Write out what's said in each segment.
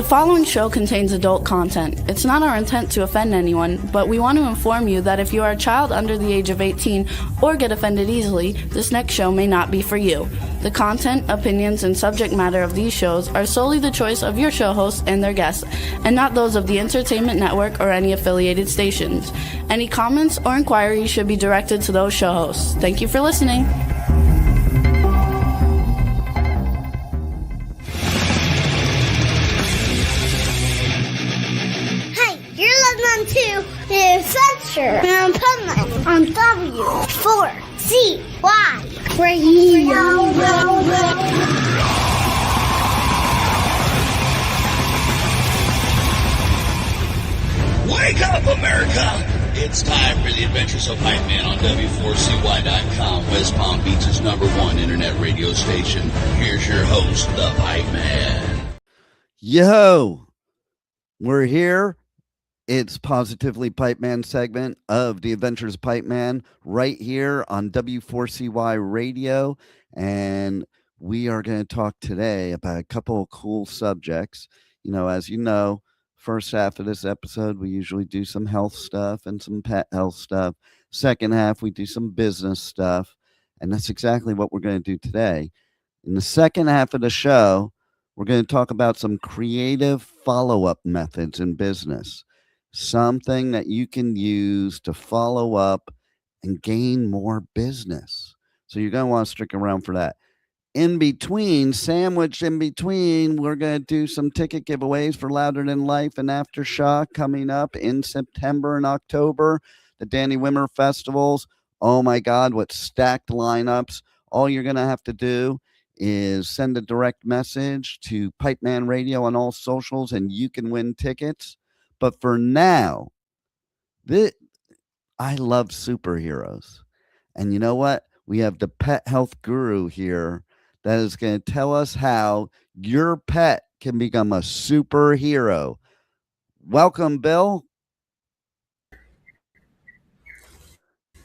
following show contains adult content. It's not our intent to offend anyone, but we want to inform you that if you are a child under the age of 18 or get offended easily, this next show may not be for you. The content, opinions, and subject matter of these shows are solely the choice of your show hosts and their guests, and not those of the Entertainment Network or any affiliated stations. Any comments or inquiries should be directed to those show hosts. Thank you for listening. To the Adventures of Pipeman on W4CY Radio. Wake up, America! It's time for the Adventures of Pipeman on W4CY.com, West Palm Beach's #1 internet radio station. Here's your host, the Pipeman. Yo, we're here. It's Positively Pipeman segment of the Adventures of Pipeman right here on W4CY Radio. And we are going to talk today about a couple of cool subjects. You know, as you know, first half of this episode, we usually do some health stuff and some pet health stuff. Second half, we do some business stuff. And that's exactly what we're going to do today. In the second half of the show, we're going to talk about some creative follow-up methods in business. Something that you can use to follow up and gain more business. So you're going to want to stick around for that. In between, sandwiched in between, we're going to do some ticket giveaways for Louder Than Life and Aftershock coming up in September and October. The Danny Wimmer festivals. Oh my God, what stacked lineups. All you're going to have to do is send a direct message to Pipeman Radio on all socials and you can win tickets. But for now, I love superheroes. And you know what? We have the pet health guru here that is going to tell us how your pet can become a superhero. Welcome, Bill.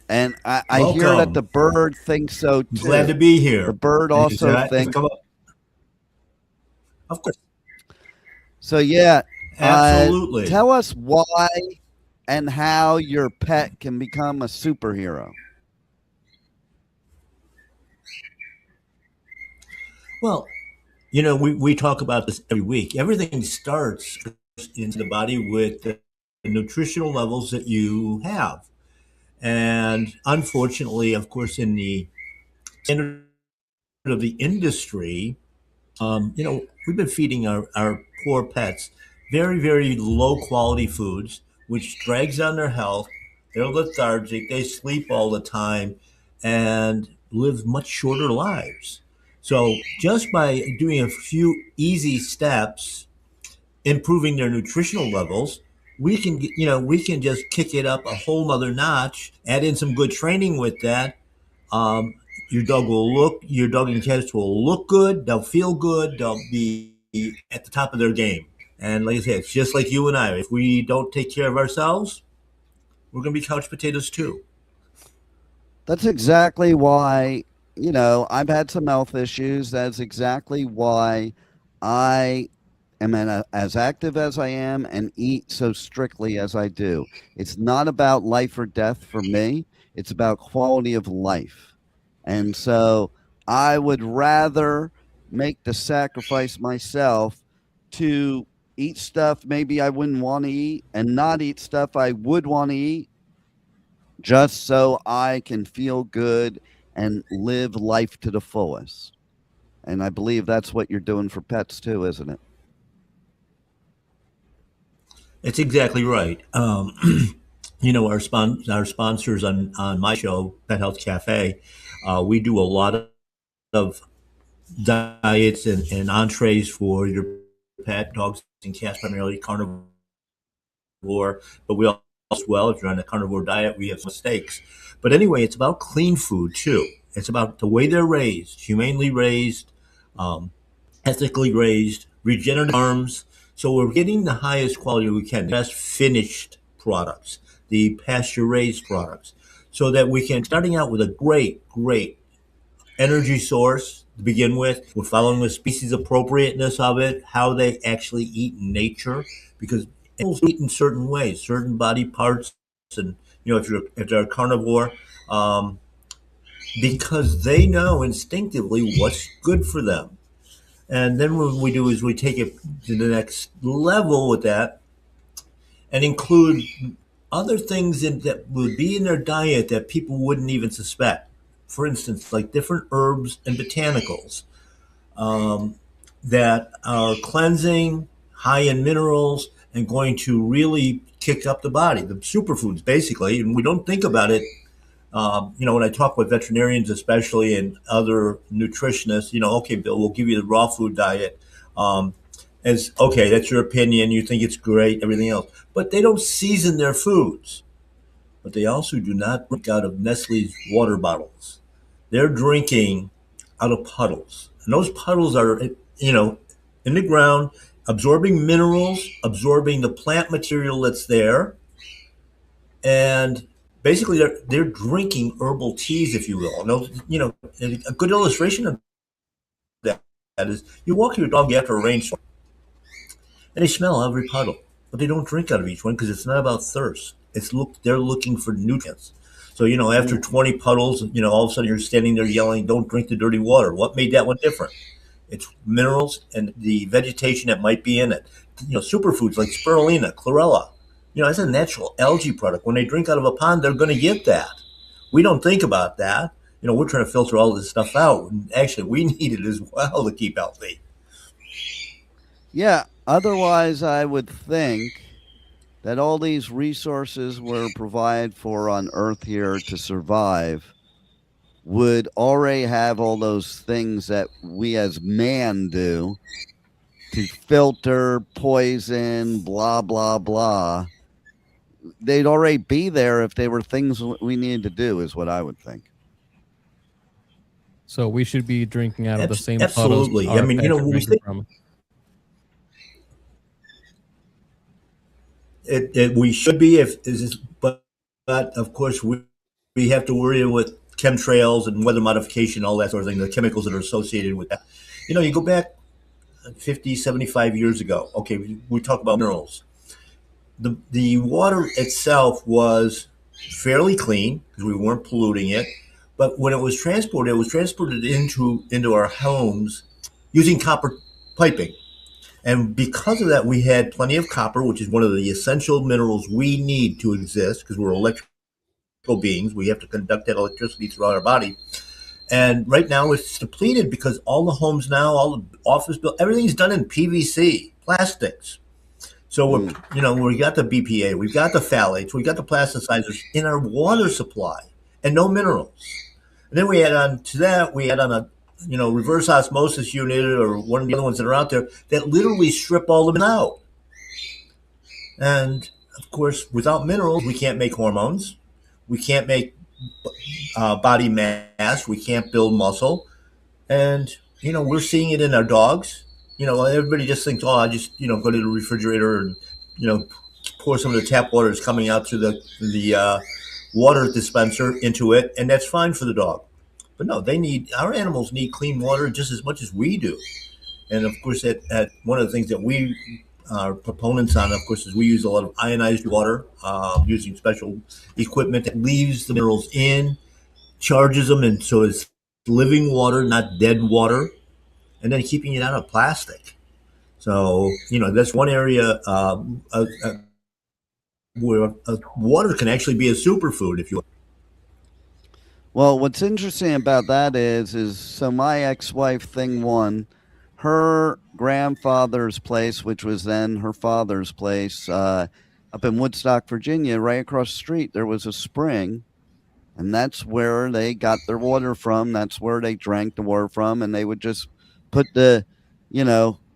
And I hear that the bird thinks so too. Glad to be here. The bird also thinks. Of course. So, yeah. Absolutely. Tell us why and how your pet can become a superhero. Well, you know, we talk about this every week. Everything starts into the body with the nutritional levels that you have. And unfortunately, of course, in the standard of the industry, you know, we've been feeding our poor pets very, very low quality foods, which drags on their health. They're lethargic, they sleep all the time, and live much shorter lives. So just by doing a few easy steps, improving their nutritional levels, we can just kick it up a whole nother notch, add in some good training with that. Your dog and cats will look good, they'll feel good, they'll be at the top of their game. And like I said, it's just like you and I. If we don't take care of ourselves, we're going to be couch potatoes too. That's exactly why, you know, I've had some health issues. That's exactly why I am as active as I am and eat so strictly as I do. It's not about life or death for me. It's about quality of life. And so I would rather make the sacrifice myself to eat stuff maybe I wouldn't want to eat and not eat stuff I would want to eat just so I can feel good and live life to the fullest. And I believe that's what you're doing for pets too, isn't it? It's exactly right. You know, our sponsors on my show, Pet Health Cafe, we do a lot of diets and entrees for your pet, dogs and cats, primarily carnivore. But we also, well, if you're on a carnivore diet, we have some steaks. But anyway, it's about clean food too. It's about the way they're raised, humanely raised, ethically raised, regenerative farms. So we're getting the highest quality we can, the best finished products, the pasture-raised products, so that we can, starting out with a great energy source, to begin with. We're following the species appropriateness of it, how they actually eat in nature, because animals eat in certain ways, certain body parts, and if they're a carnivore, um, because they know instinctively what's good for them. And then what we do is we take it to the next level with that and include other things that would be in their diet that people wouldn't even suspect. For instance, like different herbs and botanicals um, that are cleansing, high in minerals, and going to really kick up the body. The superfoods, basically, and we don't think about it. When I talk with veterinarians, especially, and other nutritionists, okay, Bill, we'll give you the raw food diet. Um, as okay, that's your opinion. You think it's great, everything else, but they don't season their foods. But they also do not drink out of Nestle's water bottles. They're drinking out of puddles, and those puddles are, in the ground, absorbing minerals, absorbing the plant material that's there, and basically they're drinking herbal teas, if you will. No, a good illustration of that is you walk your dog after a rainstorm, and they smell every puddle, but they don't drink out of each one because it's not about thirst. They're looking for nutrients. So after 20 puddles, all of a sudden you're standing there yelling, "Don't drink the dirty water." What made that one different? It's minerals and the vegetation that might be in it. Superfoods like spirulina, chlorella. It's a natural algae product. When they drink out of a pond, they're going to get that. We don't think about that. We're trying to filter all this stuff out. And actually, we need it as well to keep healthy. Yeah. Otherwise, I would think that all these resources we're provided for on Earth here to survive would already have all those things that we as man do to filter, poison, blah, blah, blah. They'd already be there if they were things we needed to do, is what I would think. So we should be drinking out of the same absolutely. puddles. I mean, when we say we should be, but of course we have to worry with chemtrails and weather modification, all that sort of thing, the chemicals that are associated with that. You go back 50, 75 years ago. Okay, we talk about minerals. The water itself was fairly clean because we weren't polluting it. But when it was transported into our homes using copper piping. And because of that, we had plenty of copper, which is one of the essential minerals we need to exist because we're electrical beings. We have to conduct that electricity throughout our body. And right now it's depleted because all the homes now, all the office buildings, everything's done in PVC, plastics. So we got the BPA, we've got the phthalates, we've got the plasticizers in our water supply, and no minerals. And then we add on a reverse osmosis unit or one of the other ones that are out there that literally strip all of them out. And of course, without minerals, we can't make hormones, we can't make body mass, we can't build muscle, and we're seeing it in our dogs. Everybody just thinks, oh, I just go to the refrigerator and pour some of the tap water that's coming out through the water dispenser into it, and that's fine for the dog. But no, our animals need clean water just as much as we do. And of course, at one of the things that we are proponents on, of course, is we use a lot of ionized water using special equipment that leaves the minerals in, charges them, and so it's living water, not dead water, and then keeping it out of plastic. So that's one area where water can actually be a superfood, if you will. Well, what's interesting about that is so my ex-wife, thing one, her grandfather's place, which was then her father's place, up in Woodstock, Virginia, right across the street, there was a spring, and that's where they got their water from. That's where they drank the water from, and they would just put the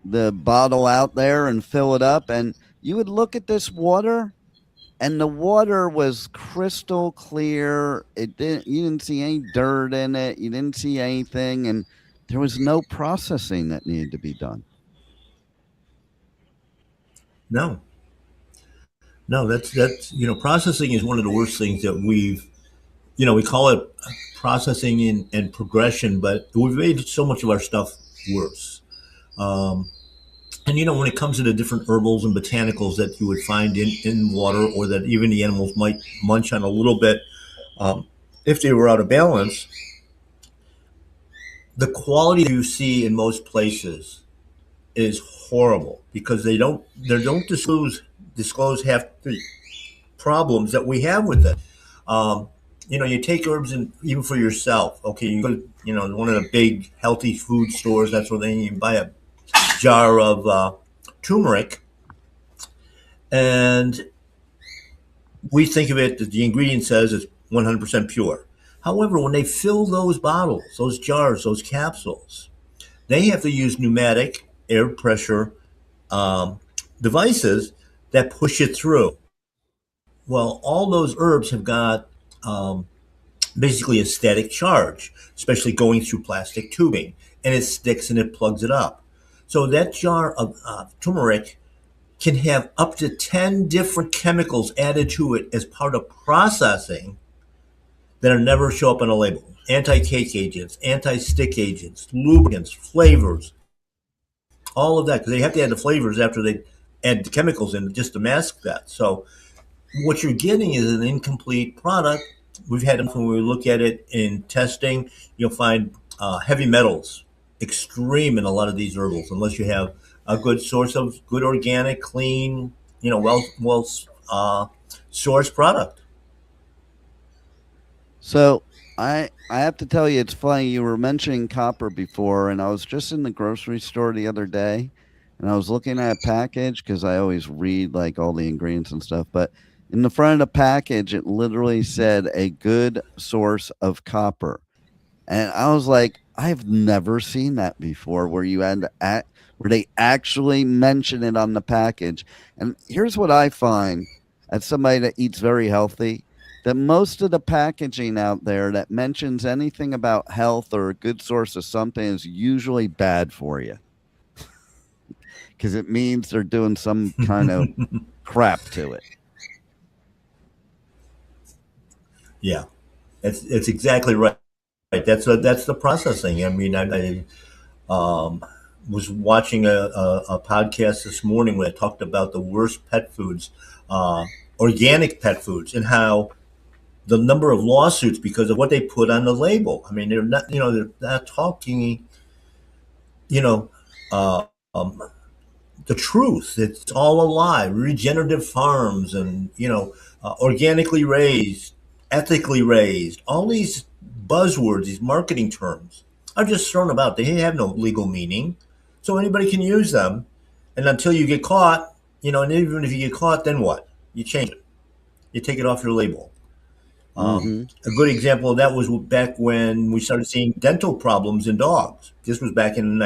bottle out there and fill it up, and you would look at this water, and the water was crystal clear. You didn't see any dirt in it. You didn't see anything, and there was no processing that needed to be done. No, that's processing is one of the worst things that we've we call it processing and progression, but we've made so much of our stuff worse. Um, and when it comes to the different herbals and botanicals that you would find in water, or that even the animals might munch on a little bit, um, if they were out of balance, the quality you see in most places is horrible because they don't disclose half the problems that we have with it. Um, you take herbs and even for yourself. Okay, you go to one of the big healthy food stores. That's where you buy a jar of turmeric, and we think of it that the ingredient says it's 100% pure. However, when they fill those bottles, those jars, those capsules, they have to use pneumatic air pressure um, devices that push it through. Well, all those herbs have got um, basically a static charge, especially going through plastic tubing, and it sticks and it plugs it up. So that jar of turmeric can have up to 10 different chemicals added to it as part of processing that are never show up on a label. Anti-cake agents, anti-stick agents, lubricants, flavors, all of that, because they have to add the flavors after they add the chemicals in just to mask that. So what you're getting is an incomplete product. We've had them when we look at it in testing. You'll find heavy metals extreme in a lot of these herbals, unless you have a good source of good organic, clean, well sourced product. So I have to tell you, it's funny. You were mentioning copper before, and I was just in the grocery store the other day, and I was looking at a package because I always read like all the ingredients and stuff. But in the front of the package, it literally said a good source of copper. And I was like, I've never seen that before where you had to where they actually mention it on the package. And here's what I find as somebody that eats very healthy, that most of the packaging out there that mentions anything about health or a good source of something is usually bad for you because it means they're doing some kind of crap to it. Yeah, it's exactly right. That's the processing. I mean, I was watching a podcast this morning where I talked about the worst pet foods, organic pet foods, and how the number of lawsuits because of what they put on the label. I mean, they're not talking, you know, uh, um, the truth. It's all a lie. Regenerative farms and, organically raised, ethically raised, all these buzzwords, these marketing terms are just thrown about. They have no legal meaning. So anybody can use them. And until you get caught, and even if you get caught, then what? You change it. You take it off your label. Hmm. A good example of that was back when we started seeing dental problems in dogs. This was back in the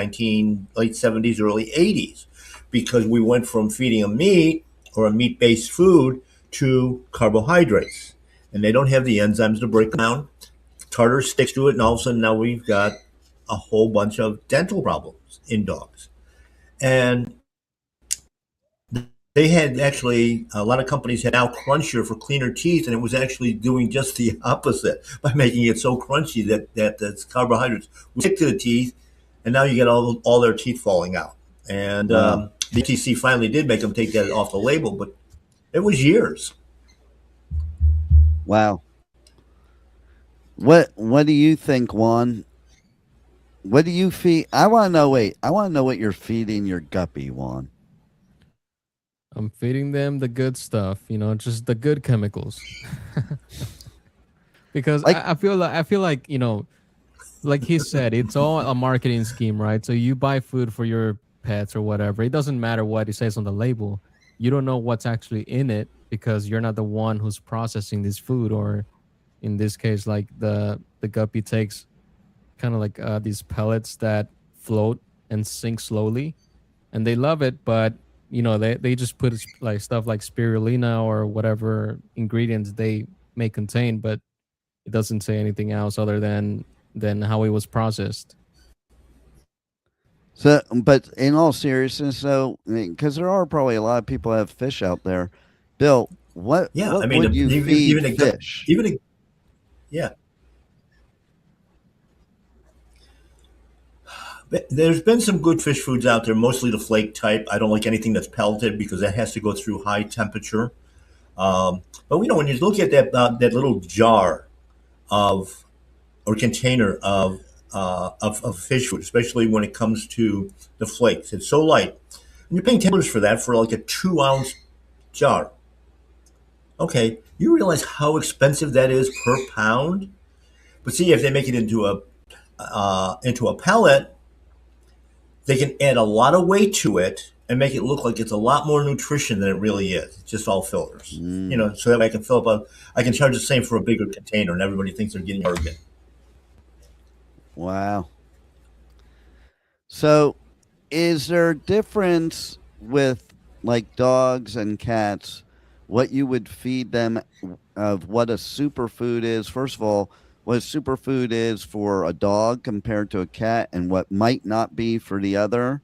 late 70s, early 80s, because we went from feeding a meat or a meat-based food to carbohydrates. And they don't have the enzymes to break them down. Tartar sticks to it, and all of a sudden now we've got a whole bunch of dental problems in dogs. And they had actually a lot of companies had now crunchier for cleaner teeth, and it was actually doing just the opposite by making it so crunchy that the carbohydrates would stick to the teeth, and now you get all their teeth falling out. And Wow. the TC finally did make them take that off the label, but it was years. Wow. What do you think, Juan? What do you feed? I want to know. Wait, I want to know what you're feeding your guppy, Juan. I'm feeding them the good stuff, just the good chemicals. Because Like, I feel like, like he said, it's all a marketing scheme, right? So you buy food for your pets or whatever. It doesn't matter what it says on the label. You don't know what's actually in it because you're not the one who's processing this food. Or in this case, like the guppy takes kind of like these pellets that float and sink slowly, and they love it, but they just put like stuff like spirulina or whatever ingredients they may contain, but it doesn't say anything else other than how it was processed. so, but in all seriousness, though, because there are probably a lot of people that have fish out there. Bill, what Yeah, I what mean, would you even feed even a, fish? even a Yeah. There's been some good fish foods out there, mostly the flake type. I don't like anything that's pelleted because that has to go through high temperature. But when you look at that little jar of or container of fish food, especially when it comes to the flakes, it's so light, and you're paying $10 for that for like a 2 ounce jar. Okay, you realize how expensive that is per pound. But see, if they make it into a pellet, they can add a lot of weight to it and make it look like it's a lot more nutrition than it really is. It's just all fillers, so that way I can charge the same for a bigger container, and everybody thinks they're getting bargain. Wow. So, is there a difference with like dogs and cats? What you would feed them of what a superfood is? First of all, what a superfood is for a dog compared to a cat, and what might not be for the other,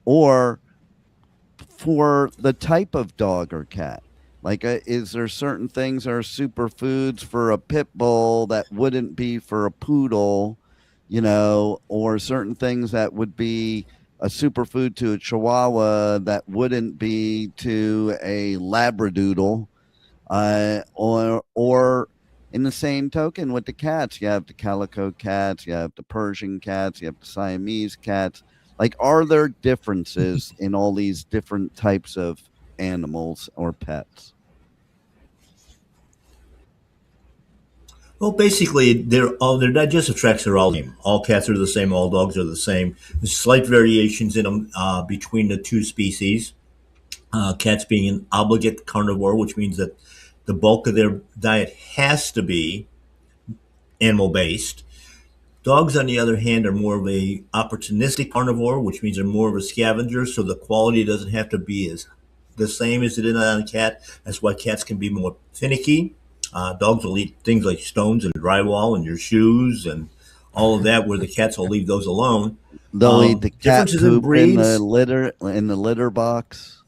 or for the type of dog or cat. Like, is there certain things that are superfoods for a pit bull that wouldn't be for a poodle, or certain things that would be a superfood to a chihuahua that wouldn't be to a labradoodle, or in the same token with the cats, you have the calico cats, you have the Persian cats, you have the Siamese cats. Like, are there differences in all these different types of animals or pets? Well, basically, their digestive tracts are all the same. All cats are the same. All dogs are the same. There's slight variations in them between the two species. Cats being an obligate carnivore, which means that the bulk of their diet has to be animal based. Dogs, on the other hand, are more of a opportunistic carnivore, which means they're more of a scavenger, so the quality doesn't have to be as the same as it is on a cat. That's why cats can be more finicky. Dogs will eat things like stones and drywall and your shoes and all of that, where the cats will leave those alone. They'll eat the cat differences in poop breeds. in the litter box.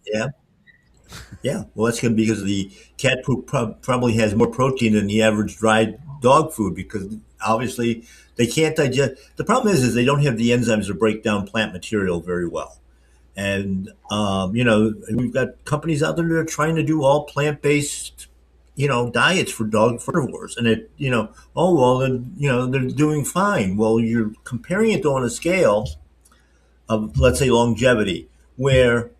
Yeah. Yeah, well, that's good because the cat poop probably has more protein than the average dry dog food because obviously they can't digest. The problem is they don't have the enzymes to break down plant material very well. And, we've got companies out there that are trying to do all plant-based, diets for dog carnivores. And oh, well, then, they're doing fine. Well, you're comparing it on a scale of, let's say, longevity, where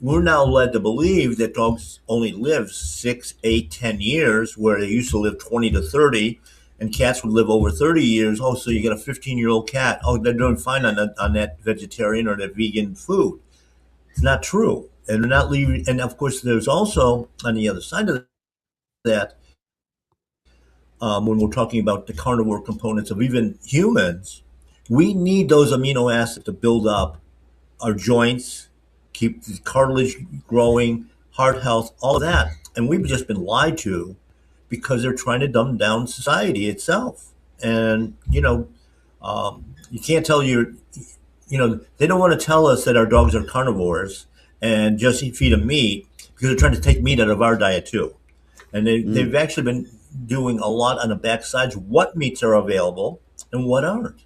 we're now led to believe that dogs only live 6, 8, 10 years, where they used to live 20 to 30, and cats would live over 30 years. Oh, so you got a 15-year-old cat. Oh, they're doing fine on that vegetarian or that vegan food. It's not true. And they're not leaving. And of course, there's also on the other side of that, when we're talking about the carnivore components of even humans, we need those amino acids to build up our joints, keep the cartilage growing, heart health, all of that. And we've just been lied to because they're trying to dumb down society itself. And, you can't tell they don't want to tell us that our dogs are carnivores and just feed them meat because they're trying to take meat out of our diet too. And they've actually been doing a lot on the backsides, what meats are available and what aren't.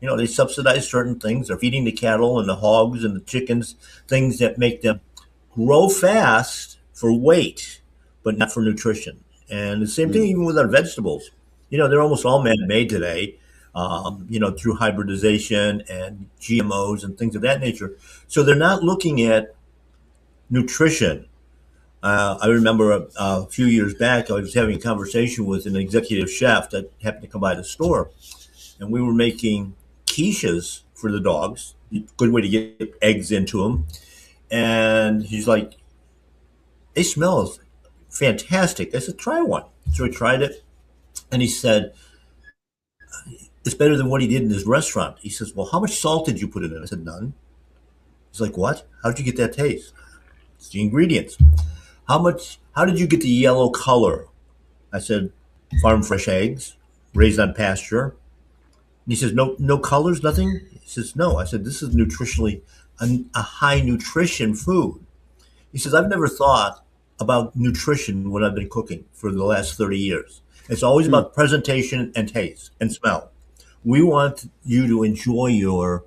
They subsidize certain things. They're feeding the cattle and the hogs and the chickens things that make them grow fast for weight, but not for nutrition. And the same thing even with our vegetables. They're almost all man-made today, through hybridization and GMOs and things of that nature. So they're not looking at nutrition. I remember a few years back, I was having a conversation with an executive chef that happened to come by the store, and we were making quiches for the dogs. Good way to get eggs into them. And he's like, they smell fantastic. I said, try one. So he tried it, and he said, it's better than what he did in his restaurant. He says, well, how much salt did you put in it? I said, none. He's like, what? How did you get that taste? It's the ingredients. How did you get the yellow color? I said, farm fresh eggs, raised on pasture. And he says, no colors, nothing? He says, no. I said, this is nutritionally a high nutrition food. He says, I've never thought about nutrition when I've been cooking for the last 30 years. It's always Hmm. about presentation and taste and smell. We want you to enjoy your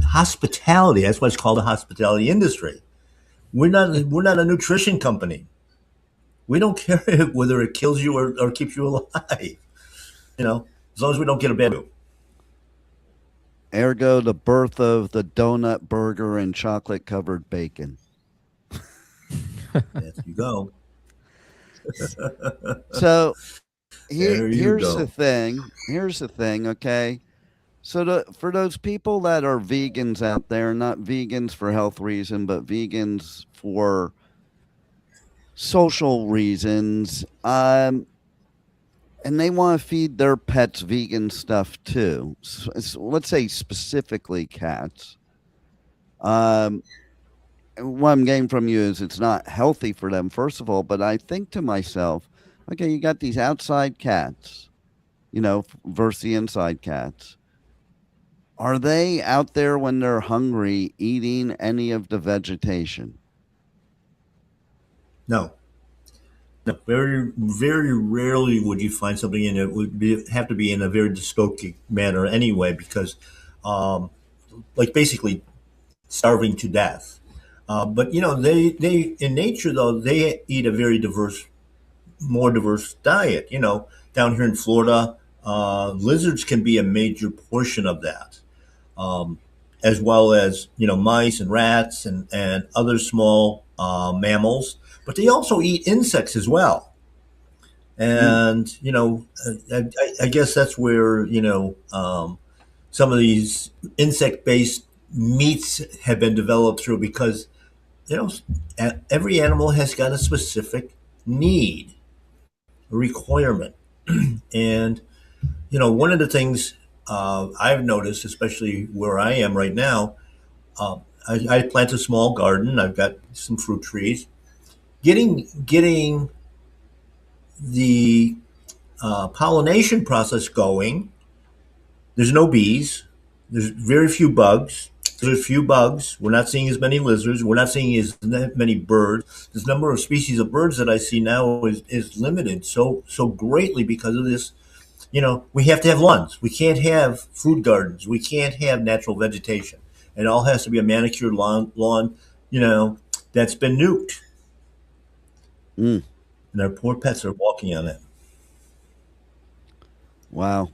hospitality. That's why it's called a hospitality industry. We're not a nutrition company. We don't care whether it kills you or keeps you alive. As long as we don't get a bad. Ergo, the birth of the donut burger and chocolate covered bacon. There you go. So There you here's the go. thing. Here's the thing. Okay. So for those people that are vegans out there, not vegans for health reason, but vegans for social reasons, and they want to feed their pets vegan stuff too. Let's say specifically cats. Um, what I'm getting from you is it's not healthy for them, first of all. But I think to myself, okay, you got these outside cats, versus the inside cats. Are they out there when they're hungry eating any of the vegetation? No. No, very, very rarely would you find something in it. Have to be in a very dystopic manner anyway, because, like basically starving to death. But they in nature though they eat a very more diverse diet. Down here in Florida, lizards can be a major portion of that, um, as well as mice and rats and other small mammals. But they also eat insects as well. Mm, And I guess that's where some of these insect-based meats have been developed through, because you know every animal has got a specific need, a requirement. And one of the things I've noticed, especially where I am right now, I plant a small garden. I've got some fruit trees. Getting the pollination process going. There's no bees. There's very few bugs. There's a few bugs. We're not seeing as many lizards. We're not seeing as many birds. This number of species of birds that I see now is limited so greatly because of this. We have to have lawns. We can't have food gardens. We can't have natural vegetation. It all has to be a manicured lawn, that's been nuked, mm, and our poor pets are walking on it. wow.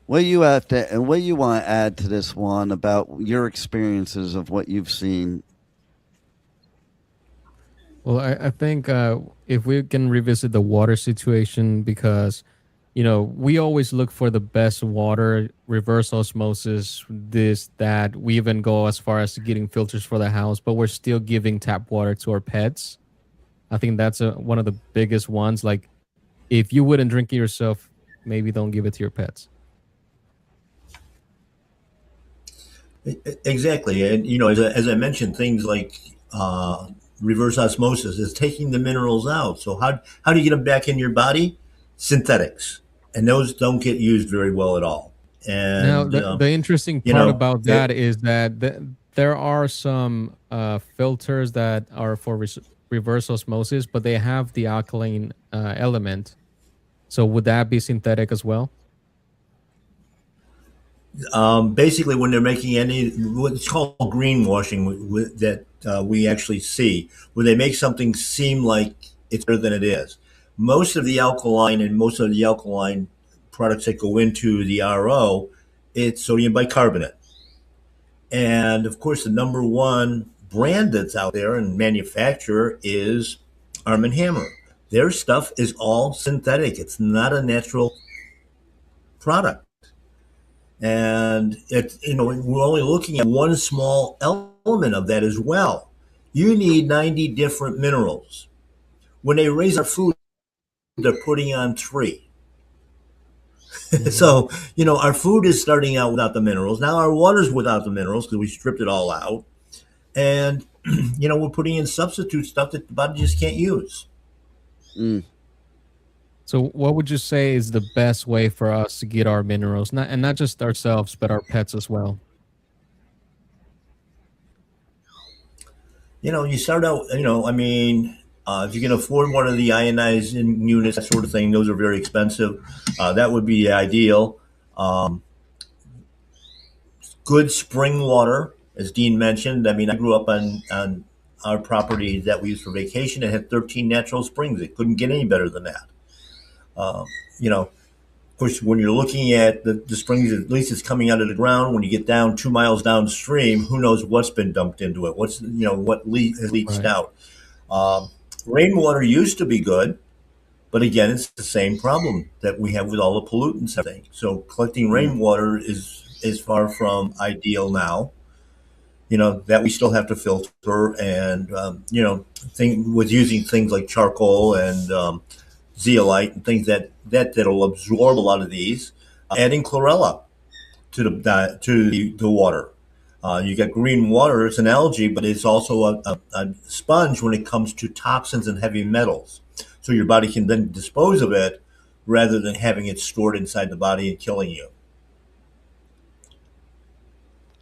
What do you want to add to this one about your experiences of what you've seen? Well, I think if we can revisit the water situation, because we always look for the best water, reverse osmosis, this, that. We even go as far as getting filters for the house, but we're still giving tap water to our pets. I think that's one of the biggest ones. Like, if you wouldn't drink it yourself, maybe don't give it to your pets. Exactly, and as I mentioned, things like reverse osmosis is taking the minerals out. So how do you get them back in your body? Synthetics, and those don't get used very well at all. Now, And the interesting you part know, about that it, is that there are some filters that are for reverse osmosis, but they have the alkaline element. So would that be synthetic as well? basically when they're making what's called greenwashing that we actually see, where they make something seem like it's better than it is. Most of the alkaline products that go into the RO, it's sodium bicarbonate. And of course, the number one brand that's out there and manufacturer is Arm& and Hammer. Their stuff is all synthetic. It's not a natural product. And we're only looking at one small element of that as well. You need 90 different minerals. When they raise our food, they're putting on three. Hmm. So, our food is starting out without the minerals. Now our water's without the minerals because we stripped it all out. And, we're putting in substitute stuff that the body just can't use. Mm. So what would you say is the best way for us to get our minerals, not just ourselves, but our pets as well? You start out, I mean, If you can afford one of the ionizing units, that sort of thing, those are very expensive. That would be ideal. Um, Good spring water, as Dean mentioned. I mean, I grew up on our property that we used for vacation. It had 13 natural springs. It couldn't get any better than that. Um, you know, of course, when you're looking at the springs, at least it's coming out of the ground. When you get down 2 miles downstream, who knows what's been dumped into it? What's what has leached Right. out? Um, Rainwater used to be good, but again, it's the same problem that we have with all the pollutants and everything. So collecting Mm. rainwater is far from ideal now. That we still have to filter, and thing with using things like charcoal and zeolite and things that'll absorb a lot of these. Adding chlorella to the water. You got green water; it's an algae, but it's also a sponge when it comes to toxins and heavy metals. So your body can then dispose of it rather than having it stored inside the body and killing you.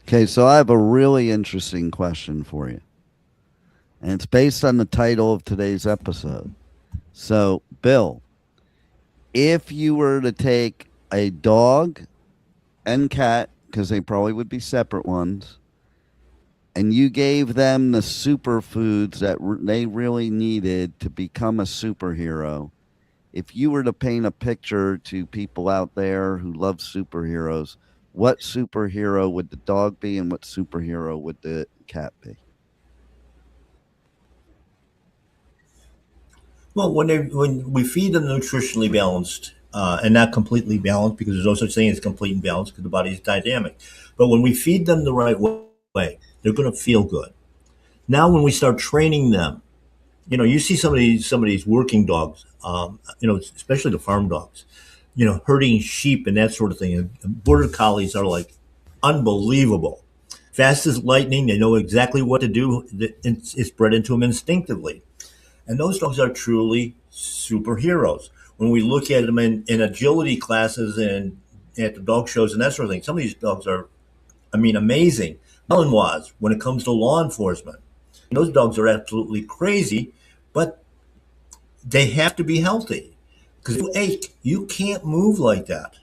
Okay, so I have a really interesting question for you, and it's based on the title of today's episode. So, Bill, if you were to take a dog and cat, because they probably would be separate ones, and you gave them the superfoods that they really needed to become a superhero, if you were to paint a picture to people out there who love superheroes, what superhero would the dog be and what superhero would the cat be? Well, when we feed them nutritionally balanced and not completely balanced, because there's no such thing as complete and balanced because the body is dynamic. But when we feed them the right way, they're going to feel good. Now, when we start training them, you see some of these working dogs, especially the farm dogs, herding sheep and that sort of thing. And border collies are like unbelievable, fast as lightning. They know exactly what to do. It's bred into them instinctively. And those dogs are truly superheroes. When we look at them in agility classes and at the dog shows and that sort of thing, some of these dogs are, I mean, amazing. Malinois, when it comes to law enforcement, those dogs are absolutely crazy, but they have to be healthy because if you ache, you can't move like that.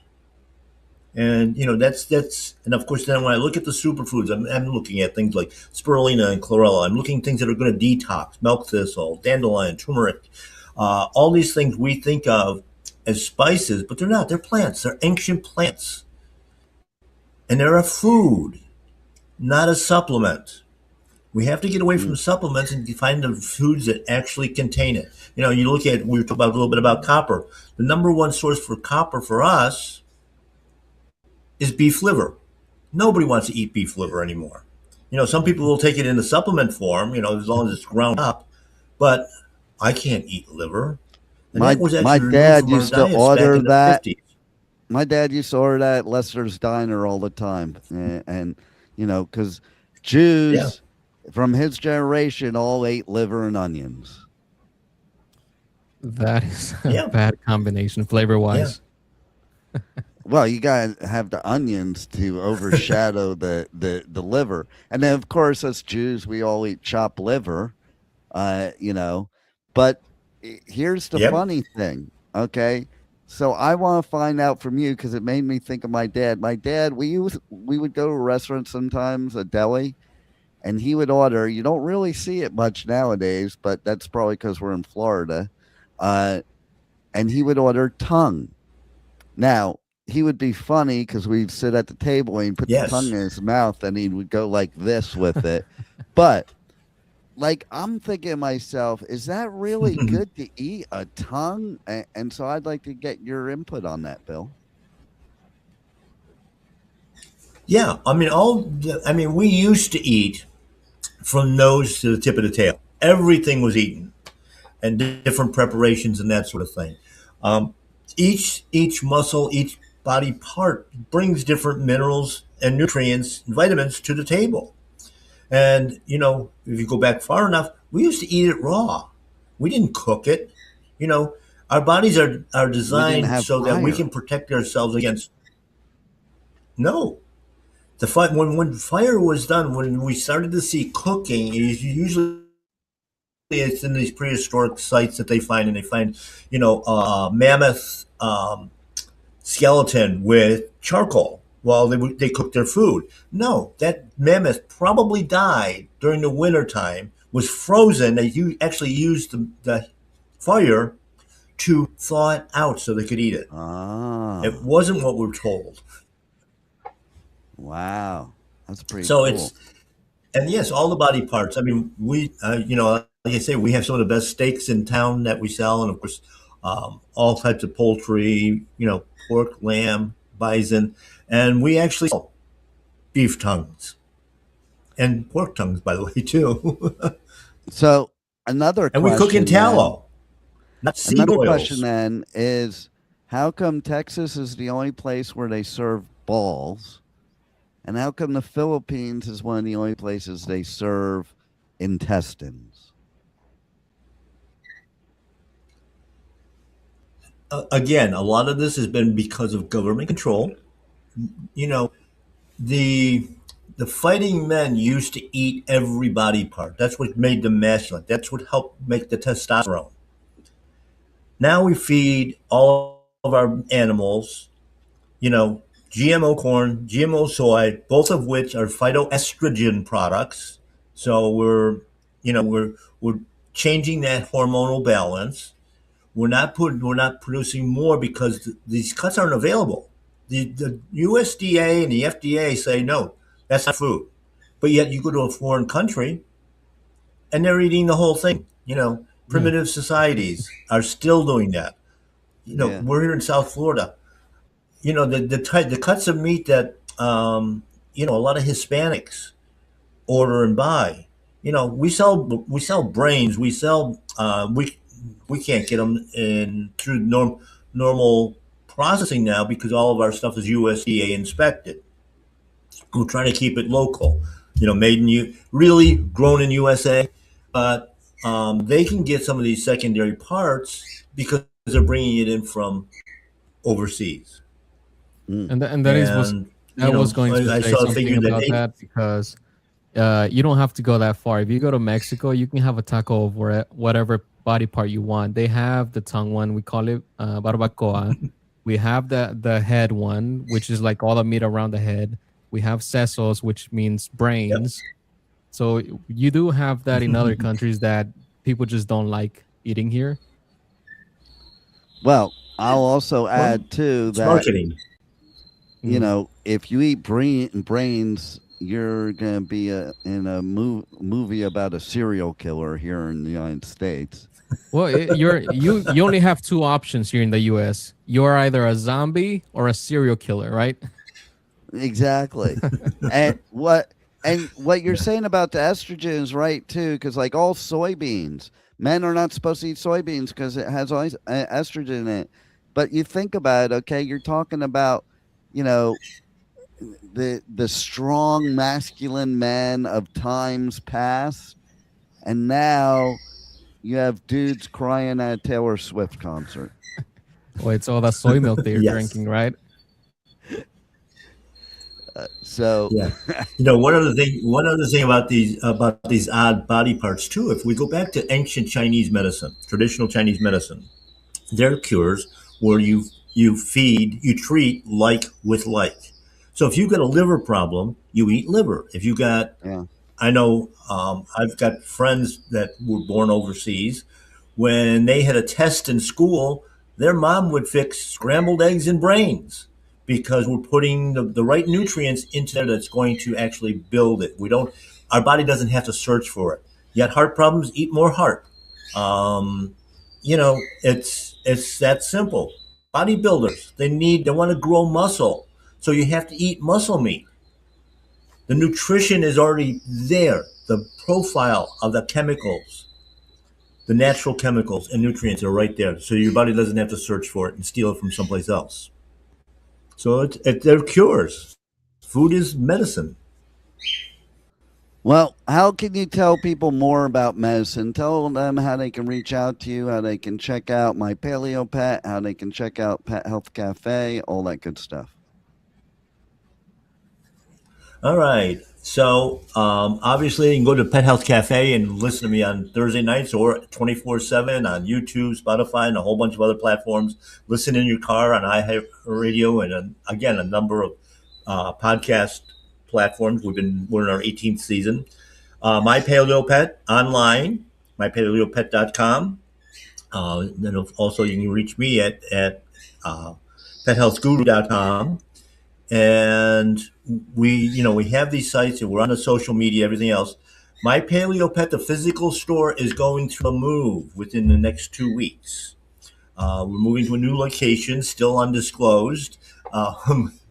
And and of course then when I look at the superfoods, I'm looking at things like spirulina and chlorella. I'm looking at things that are going to detox: milk thistle, dandelion, turmeric. All these things we think of as spices, but they're not. They're plants. They're ancient plants, and they're a food, not a supplement. We have to get away from Mm. supplements and find the foods that actually contain it. You look at, we were talking about a little bit about copper. The number one source for copper for us is beef liver. Nobody wants to eat beef liver anymore. Some people will take it in the supplement form, as long as it's ground up, but I can't eat liver. And My that was my actually removed dad from our used to diets back order in the that. 50s. My dad used to order that at Lester's Diner all the time, and because Yeah. Jews from his generation all ate liver and onions. That is a Yeah. bad combination flavor Yeah. wise. Well, you gotta have the onions to overshadow the liver, and then of course us Jews we all eat chopped liver, uh, you know. But here's the Yep. funny thing, okay? So I want to find out from you because it made me think of my dad. My dad, we would go to a restaurant sometimes, a deli, and he would order. You don't really see it much nowadays, but that's probably because we're in Florida. Uh, and he would order tongue. Now, he would be funny because we'd sit at the table and he'd put the tongue Yes. in his mouth and he would go like this with it. But like I'm thinking to myself, is that really good to eat a tongue? And so I'd like to get your input on that, Bill. Yeah. I mean, we used to eat from nose to the tip of the tail. Everything was eaten, and different preparations and that sort of thing. Um, each muscle, each body part brings different minerals and nutrients and vitamins to the table. And if you go back far enough, we used to eat it raw. We didn't cook it. You know, our bodies are We didn't designed have so that we fire. can protect ourselves against no. The when fire was done, when we started to see cooking, it usually it's in these prehistoric sites that they find, and they find, mammoth skeleton with charcoal while they cook their food. No, that mammoth probably died during the winter time, was frozen. They actually used the fire to thaw it out so they could eat it. Ah, It wasn't what we're told. wow. That's pretty So cool. and yes, all the body parts. I mean, like I say, we have some of the best steaks in town that we sell, and of course, all types of poultry. Pork, lamb, bison, and we actually sell beef tongues and pork tongues, by the way, too. So another And we cook in question then, tallow, not seed oils. is how come Texas is the only place where they serve balls? And how come the Philippines is one of the only places they serve intestines? Again, a lot of this has been because of government control. You know, the the fighting men used to eat every body part. That's what made them masculine. That's what helped make the testosterone. Now we feed all of our animals, you know, GMO corn, GMO soy, both of which are phytoestrogen products. So we're changing that hormonal balance. We're not producing more because these cuts aren't available. The USDA and the FDA say no, that's not food. But yet you go to a foreign country and they're eating the whole thing. Yeah. Primitive societies are still doing that. Yeah. We're here in South Florida. The cuts of meat that a lot of Hispanics order and buy. We sell brains. We can't get them in through normal processing now because all of our stuff is USDA inspected. We're trying to keep it local. Made in really grown in USA, but they can get some of these secondary parts because they're bringing it in from overseas. Mm. And that is was And I was going to I say saw a something figure that about that because you don't have to go that far. If you go to Mexico, you can have a taco of whatever body part you want. They have the tongue one. We call it barbacoa. We have the head one, which is like all the meat around the head. We have sesos, which means yep. brains. So you do have that in other countries that people just don't like eating here. Well, I'll also Well, add too it's that marketing. if you eat brains, you're gonna be in a movie about a serial killer here in the United States. Well, you only have two options here in the U.S. You're either a zombie or a serial killer, right? Exactly. And what you're Yeah. saying about the estrogen is right too, because like all soybeans, men are not supposed to eat soybeans because it has always estrogen in it. But you think about it, okay, you're talking about, you know, the strong masculine men of times past, and now you have dudes crying at a Taylor Swift concert. Well, it's all that soy milk they're Yes. drinking, right? So Yeah. One other thing about these odd body parts too. If we go back to ancient Chinese medicine, traditional Chinese medicine, their cures where you treat like with like. So if you've got a liver problem, you eat liver. If you got yeah, I know I've got friends that were born overseas. When they had a test in school, their mom would fix scrambled eggs and brains because we're putting the right nutrients into there that's going to actually build it. Our body doesn't have to search for it. You got heart problems, eat more heart. Um, it's that simple. Bodybuilders, they want to grow muscle. So you have to eat muscle meat. The nutrition is already there. The profile of the chemicals, the natural chemicals and nutrients are right there. So your body doesn't have to search for it and steal it from someplace else. So they're cures. Food is medicine. well, how can you tell people more about medicine? Tell them how they can reach out to you, how they can check out My Paleo Pet, how they can check out Pet Health Cafe, all that good stuff. All right. So obviously, you can go to Pet Health Cafe and listen to me on Thursday nights or 24/7 on YouTube, Spotify, and a whole bunch of other platforms. Listen in your car on iHeartRadio and again a number of podcast platforms. We're in our 18th season. My Paleo Pet online, mypaleopet.com. Then also you can reach me at pethealthguru.com. And we have these sites and we're on the social media, everything else. My Paleo Pet, the physical store, is going through a move within the next 2 weeks. We're moving to a new location, still undisclosed,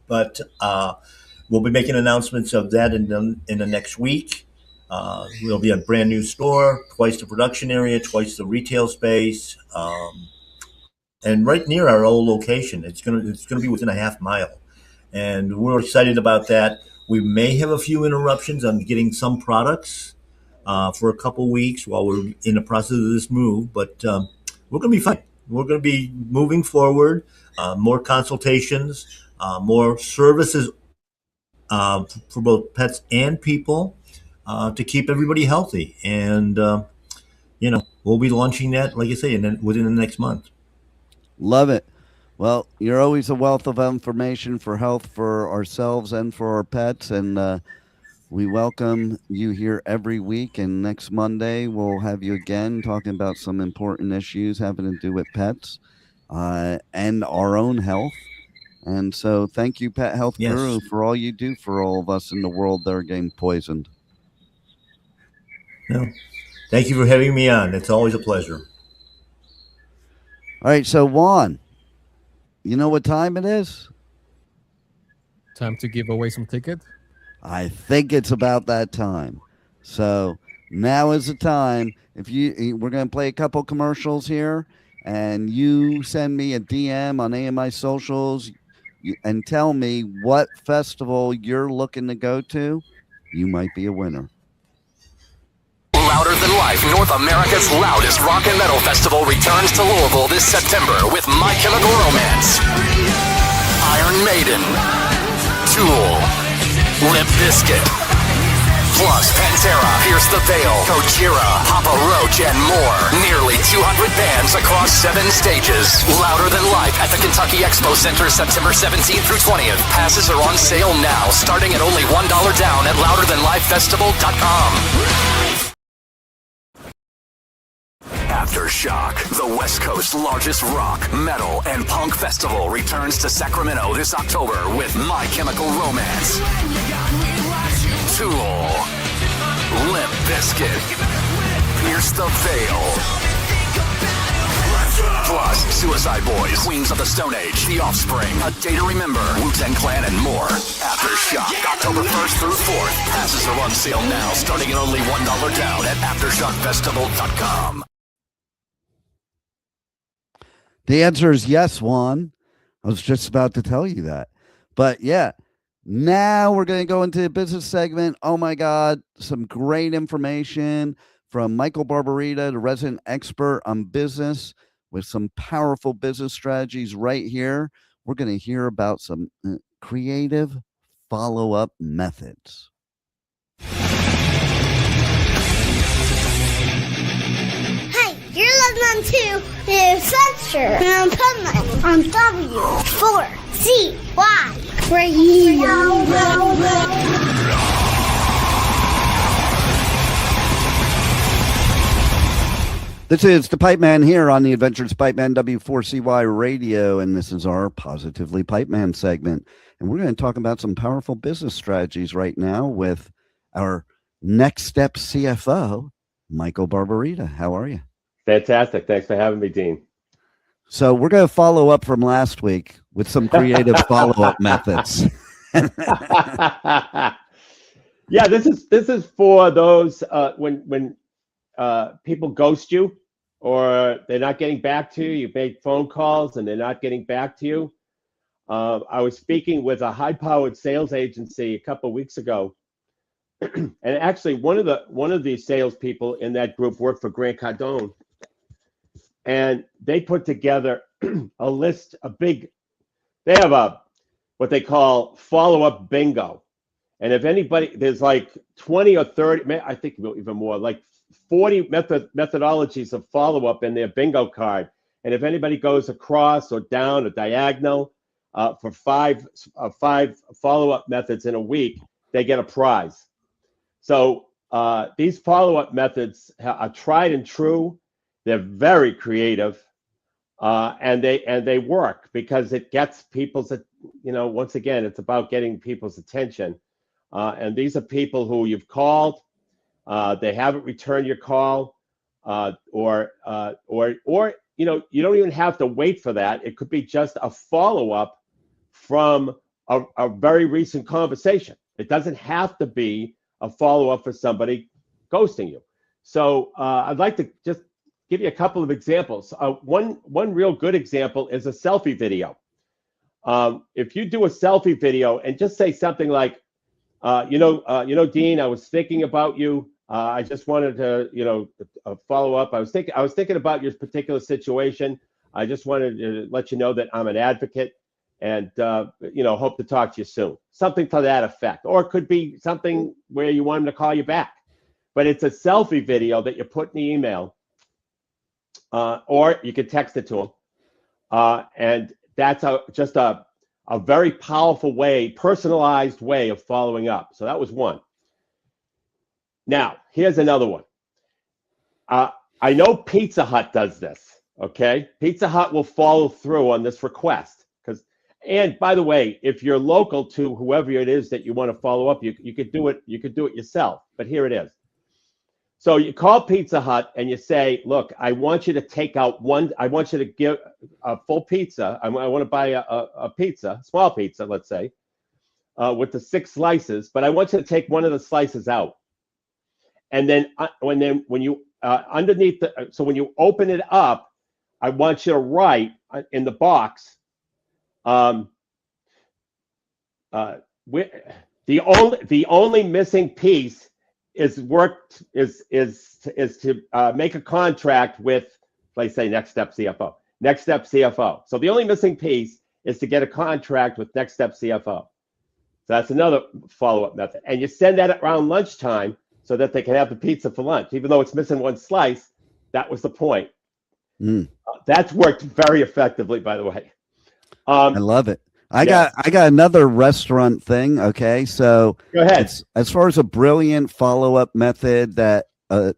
but we'll be making announcements of that in the next week. There'll be a brand new store, twice the production area, twice the retail space, and right near our old location. It's gonna be within a half mile. And we're excited about that. We may have a few interruptions on getting some products for a couple weeks while we're in the process of this move, but we're going to be fine. We're going to be moving forward, more consultations, more services for both pets and people to keep everybody healthy. And, we'll be launching that, like I say, within the next month. Love it. Well, you're always a wealth of information for health for ourselves and for our pets. And we welcome you here every week. And next Monday, we'll have you again talking about some important issues having to do with pets and our own health. And so thank you, Pet Health Guru, for all you do for all of us in the world that are getting poisoned. No. Thank you for having me on. It's always a pleasure. All right. So, Juan, you know what time it is? Time to give away some tickets? I think it's about that time. So now is the time. We're going to play a couple commercials here, and you send me a DM on AMI socials and tell me what festival you're looking to go to. You might be a winner. Louder Than Life, North America's loudest rock and metal festival, returns to Louisville this September with My Chemical Romance, Iron Maiden, Tool, Limp Bizkit, plus Pantera, Pierce the Veil, Gojira, Papa Roach, and more. Nearly 200 bands across 7 stages. Louder Than Life at the Kentucky Expo Center, September 17th through 20th. Passes are on sale now, starting at only $1 down at louderthanlifefestival.com. Aftershock, the West Coast's largest rock, metal, and punk festival, returns to Sacramento this October with My Chemical Romance, Tool, Limp Bizkit, Pierce the Veil, plus Suicide Boys, Queens of the Stone Age, The Offspring, A Day to Remember, Wu-Tang Clan, and more. Aftershock, October 1st through 4th. Passes are on sale now, starting at only $1 down at AftershockFestival.com. The answer is yes, Juan. I was just about to tell you that. But yeah, now we're going to go into the business segment. Oh my God, some great information from Michael Barbarita, the resident expert on business, with some powerful business strategies right here. We're going to hear about some creative follow-up methods. You're listening to the Adventures of Pipeman on W4CY Radio. This is the Pipeman here on the Adventures of Pipeman W4CY Radio, and this is our Positively Pipeman segment. And we're going to talk about some powerful business strategies right now with our Next Step CFO, Michael Barbarita. How are you? Fantastic. Thanks for having me, Dean. So we're going to follow up from last week with some creative follow-up methods. Yeah, this is for those when people ghost you or they're not getting back to you. You make phone calls and they're not getting back to you. I was speaking with a high-powered sales agency a couple of weeks ago, and actually one of the salespeople in that group worked for Grant Cardone. And they put together a list, they have what they call follow-up bingo. And if anybody, there's like 20 or 30, I think even more, like 40 methodologies of follow-up in their bingo card. And if anybody goes across or down or diagonal for five follow-up methods in a week, they get a prize. So these follow-up methods are tried and true. They're very creative, and they work because it gets people's, once again, it's about getting people's attention. And these are people who you've called, they haven't returned your call, or you don't even have to wait for that. It could be just a follow-up from a very recent conversation. It doesn't have to be a follow-up for somebody ghosting you. So I'd like to just give you a couple of examples. One real good example is a selfie video. If you do a selfie video and just say something like, Dean, I was thinking about you. I just wanted to, follow up. I was thinking about your particular situation. I just wanted to let you know that I'm an advocate, and hope to talk to you soon. Something to that effect, or it could be something where you want them to call you back. But it's a selfie video that you put in the email, or you could text it to them, and that's just a very powerful way, personalized way of following up. So that was one. Now, here's another one. I know Pizza Hut does this, okay? Pizza Hut will follow through on this request. And by the way, if you're local to whoever it is that you want to follow up, you could do it. You could do it yourself. But here it is. So you call Pizza Hut and you say, look, I want you to take out one. I want you to give a full pizza. I want to buy a pizza, small pizza, let's say, with the 6 slices. But I want you to take one of the slices out. And then when you underneath so when you open it up, I want you to write in the box. The only missing piece is to make a contract with, let's say, Next Step CFO. Next Step CFO. So the only missing piece is to get a contract with Next Step CFO. So that's another follow-up method. And you send that around lunchtime so that they can have the pizza for lunch, even though it's missing one slice. That was the point. That's worked very effectively, by the way. I love it. I got another restaurant thing. Okay, so go ahead. As far as a brilliant follow-up method that the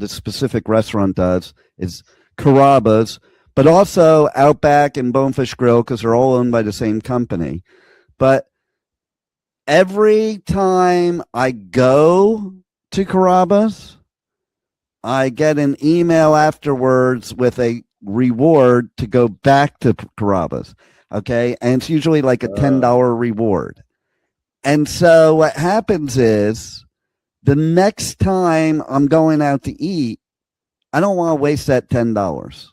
specific restaurant does is Carrabba's, but also Outback and Bonefish Grill, because they're all owned by the same company. But every time I go to Carrabba's, I get an email afterwards with a reward to go back to Carrabba's. Okay. And it's usually like a $10 reward. And so what happens is the next time I'm going out to eat, I don't want to waste that $10.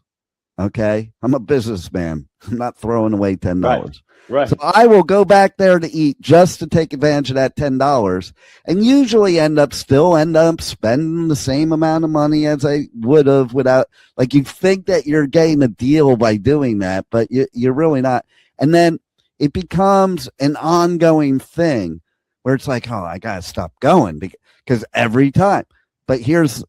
Okay. I'm a businessman. I'm not throwing away $10. Right. So I will go back there to eat just to take advantage of that $10, and usually end up spending the same amount of money as I would have without. Like, you think that you're getting a deal by doing that, but you're really not. And then it becomes an ongoing thing where it's like, oh, I gotta stop going because every time. But here's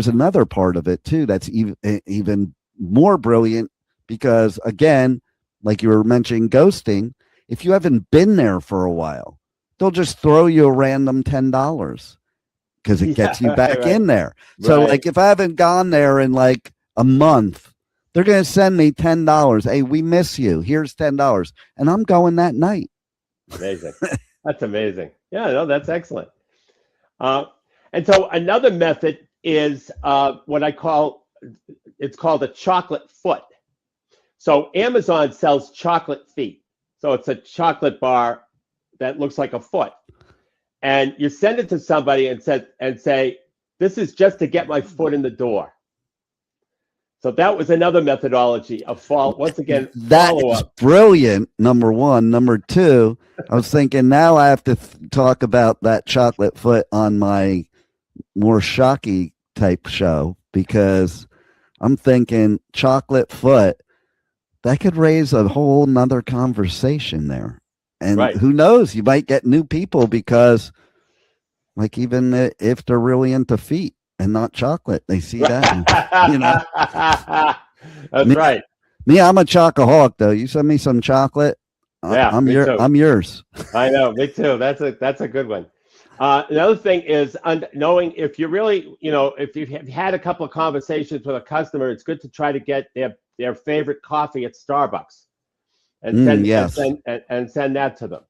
another part of it too that's even more brilliant, because again, like you were mentioning ghosting, if you haven't been there for a while, they'll just throw you a random $10 because it gets you back in there. So like if I haven't gone there in like a month, they're going to send me $10. Hey, we miss you. Here's $10. And I'm going that night. Amazing. That's amazing. Yeah, no, that's excellent. And so another method is what it's called a chocolate foot. So Amazon sells chocolate feet. So it's a chocolate bar that looks like a foot. And you send it to somebody and say, this is just to get my foot in the door. So that was another methodology of once again, that's brilliant. Number one. Number two, I was thinking now I have to talk about that chocolate foot on my more shocky type show, because I'm thinking chocolate foot, that could raise a whole nother conversation there. And Right. who knows, you might get new people because, like, even if they're really into feet and not chocolate, they see that. And, you know, That's right. me, I'm a chocoholic though. You send me some chocolate, Yeah, me too. I'm yours. I know, me too. That's a good one. Another thing is knowing if you really, if you've had a couple of conversations with a customer, it's good to try to get their favorite coffee at Starbucks and send send that to them.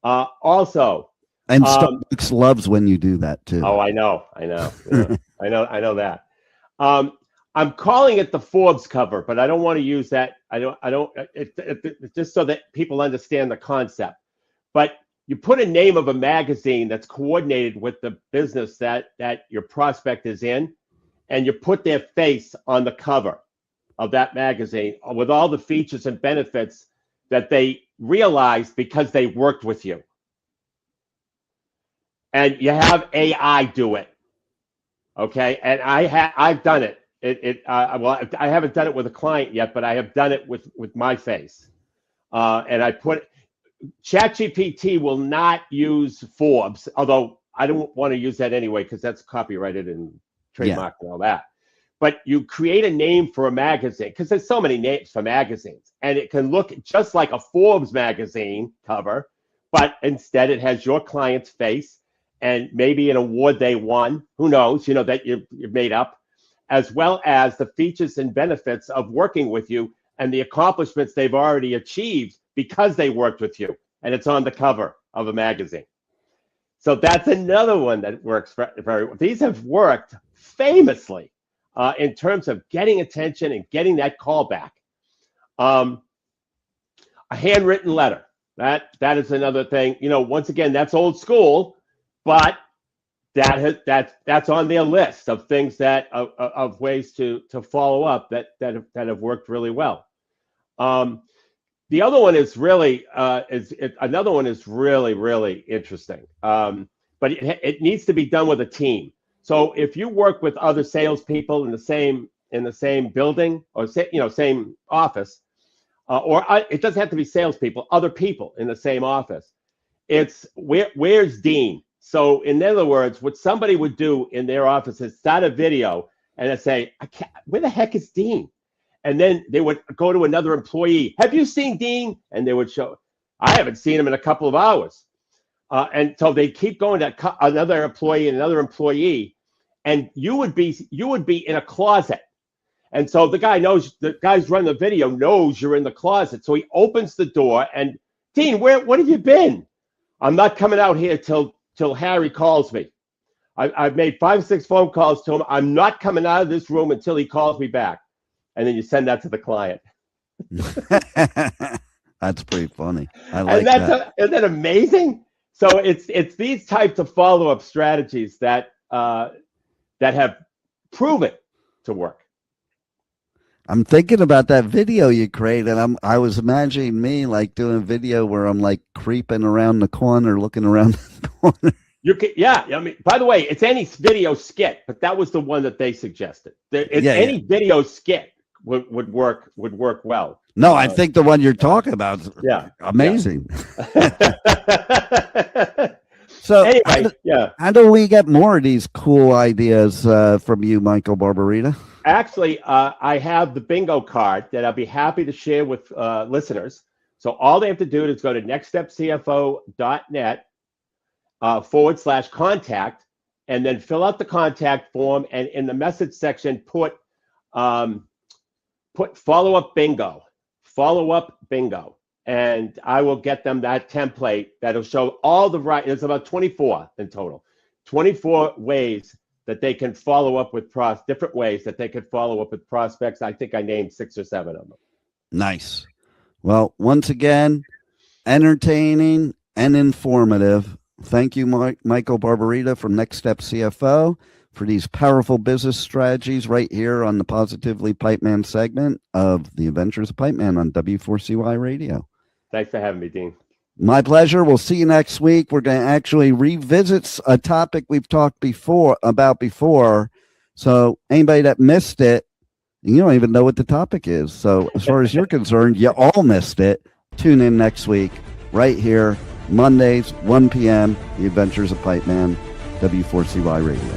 Also, and Starbucks loves when you do that too. Oh, I know. Yeah, I know that. I'm calling it the Forbes cover, but I don't want to use that. It's just so that people understand the concept. But you put a name of a magazine that's coordinated with the business that your prospect is in, and you put their face on the cover of that magazine with all the features and benefits that they realized because they worked with you. And you have AI do it. Okay. And I've done it. Well, I haven't done it with a client yet, but I have done it with my face. And I put ChatGPT will not use Forbes, although I don't want to use that anyway, because that's copyrighted and trademarked and all that. But you create a name for a magazine, because there's so many names for magazines, and it can look just like a Forbes magazine cover, but instead it has your client's face and maybe an award they won, who knows, that you've made up, as well as the features and benefits of working with you and the accomplishments they've already achieved because they worked with you. And it's on the cover of a magazine. So that's another one that works very well. These have worked famously in terms of getting attention and getting that call back. A handwritten letter, that is another thing. Once again, that's old school, but that's on their list of things that of ways to follow up that have worked really well. The other one is really another one is really interesting, but it needs to be done with a team. So if you work with other salespeople in the same building or same office, or it doesn't have to be salespeople, other people in the same office, it's where's Dean? So in other words, what somebody would do in their office is start a video and they'd say, where the heck is Dean? And then they would go to another employee. Have you seen Dean? And they would show, I haven't seen him in a couple of hours. And so they keep going to another employee, and you would be in a closet. And so the guy's running the video knows you're in the closet. So he opens the door and, Dean, what have you been? I'm not coming out here till Harry calls me. I've made 5 or 6 phone calls to him. I'm not coming out of this room until he calls me back. And then you send that to the client. That's pretty funny. I like that. Isn't that amazing? So it's these types of follow-up strategies that have proven to work. I'm thinking about that video you created. I was imagining me like doing a video where I'm like creeping around the corner, looking around the corner. I mean, by the way, it's any video skit, but that was the one that they suggested. Any video skit would work well. No, I think the one you're talking about is amazing. Yeah. So anyway, how do we get more of these cool ideas from you, Michael Barbarita? Actually, I have the bingo card that I'll be happy to share with listeners. So all they have to do is go to nextstepcfo.net /contact, and then fill out the contact form, and in the message section put follow-up bingo, and I will get them that template that'll show all the there's about 24 in total, 24 ways that they can follow up with different ways that they could follow up with prospects. I think I named 6 or 7 of them. Nice. Well, once again, entertaining and informative. Thank you, Michael Barbarita from Next Step CFO, for these powerful business strategies right here on the Positively Pipeman segment of the Adventures of Pipeman on W4CY Radio. Thanks for having me, Dean. My pleasure. We'll see you next week. We're going to actually revisit a topic we've talked about before. So anybody that missed it, you don't even know what the topic is. So as far as you're concerned, you all missed it. Tune in next week. right here, Mondays, 1 p.m., The Adventures of Pipeman, W4CY Radio.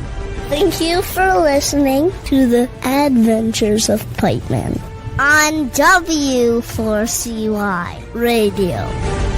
Thank you for listening to the Adventures of Pipeman on W4CY Radio.